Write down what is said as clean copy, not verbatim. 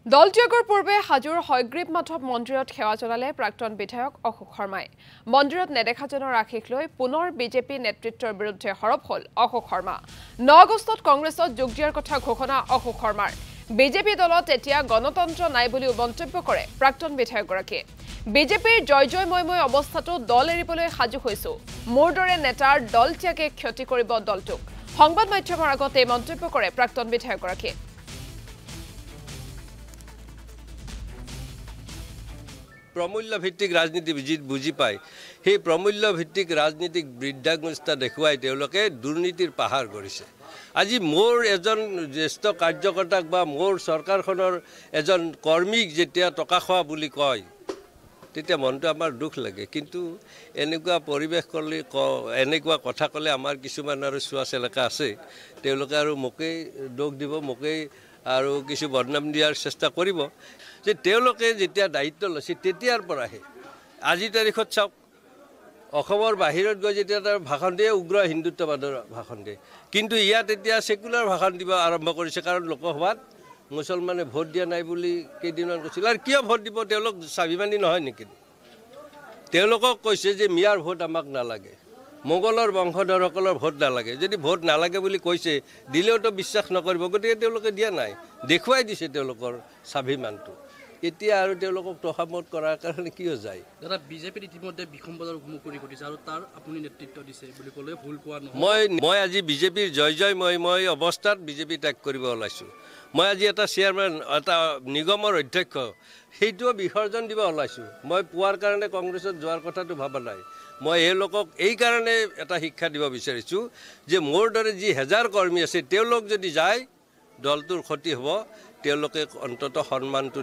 দলত্যাগৰ পূৰ্বে হাজোৰ হয়গ্ৰীব মাধৱ মন্দিৰত সেৱা জনালে প্ৰাক্তন বিধায়ক অশোক শৰ্মাই মন্দিৰত নেদেখাজনৰ আশীষ লৈ পুনৰ বিজেপি নেতৃত্বৰ বিৰুদ্ধে হৰপ হল অশোক শৰ্মা 9 আগষ্টত কংগ্ৰেছত যোগ দিয়াৰ কথা ঘোষণা অশোক শৰ্মাৰ বিজেপি দলত এতিয়া গণতন্ত্ৰ নাই বুলি মন্তব্য কৰে প্ৰাক্তন বিধায়কগৰাকীয়ে বিজেপিৰ জয় অৱস্থাটো দল এৰিবলৈ সাজু হৈছো মোৰ দৰে নেতাৰ দল ত্যাগে ক্ষতি কৰিব দলটোক সংবাদ মাধ্যমৰ আগতে মন্তব্য কৰে প্ৰাক্তন বিধায়কগৰাকীয়ে प्रमूल्य भित्तिक राजनीति बुझी पाए সেই प्रमूल्य भित्तिक राजनीतिक বৃদ্ধাঙ্গুষ্ঠা দেখুৱাই তেওঁলোকে দুৰ্নীতিৰ পাহাৰ কৰিছে আজি মোৰ এজন জ্যেষ্ঠ কাৰ্যকৰ্তাক বা মোৰ চৰকাৰখনৰ এজন কৰ্মীক যেতিয়া টকা খোৱা বুলি কয় তেতিয়া মনটো আমাৰ দুখ লাগে কিন্তু এনেকুৱা পৰিবেশ কৰলে এনেকুৱা কথা ক'লে আমাৰ কিছুমান আৰু সুৱাস এলেকা আছে তেওঁলোকে আৰু মোকেই দোষ দিব মোকেই আৰু কিছু বদনাম দিয়াৰ চেষ্টা কৰিব যে তেওঁলোকে যেতিয়া দায়িত্ব লৈছে তেতিয়াৰ পৰাহে আজি তাৰিখত চাওক অসমৰ বাহিৰত গৈ যেতিয়া তাৰ ভাষণ দিয়ে উগ্ৰ হিন্দুত্ববাদৰ ভাষণ দিয়ে কিন্তু ইয়াত এতিয়া সেকুলাৰ ভাষণ দিব আৰম্ভ কৰিছে কাৰণ লোকসভাত মুছলমানে ভোট দিয়া নাই বুলি কেইদিনমান কৈছিল আৰু কিয় ভোট দিব তেওঁলোক স্বাভিমানী নহয় নেকি তেওঁলোকক কৈছে যে মিয়াৰ ভোট আমাক নালাগে মোগলৰ বংশধৰসকলৰ ভোট নালাগে যদি ভোট নালাগে বুলি কৈছে দিলেওতো বিশ্বাস নকৰিব গতিকে তেওঁলোকে দিয়া নাই দেখুৱাই দিছে তেওঁলোকৰ স্বাভিমানটো এতিয়া আৰু তেওঁলোকক তহামত কৰাৰ কাৰণে কিয় যায় দাদা বিজেপিৰ ইতিমধ্যে বিসম্বাদৰ মুখৰি ঘটিছে আৰু তাৰ আপুনি নেতৃত্ব দিছে বুলি ক'লে ভুল কোৱা নহয় মই আজি বিজেপিৰ জয় অৱস্থাত বিজেপি ত্যাগ কৰিব ওলাইছোঁ মই আজি এটা চেয়াৰমেন এটা নিগমৰ অধ্যক্ষ সেইটোও বিসৰ্জন দিব ওলাইছোঁ মই পোৱাৰ কাৰণে কংগ্ৰেছত যোৱাৰ কথাটো ভাবা নাই মই এই লোকক এই কাৰণে এটা শিক্ষা দিব বিচাৰিছোঁ যে মোৰ দৰে যি হাজাৰ কৰ্মী আছে তেওঁলোক যদি যায় দলটোৰ ক্ষতি হ'ব তেওঁলোকে অন্তত সন্মানটো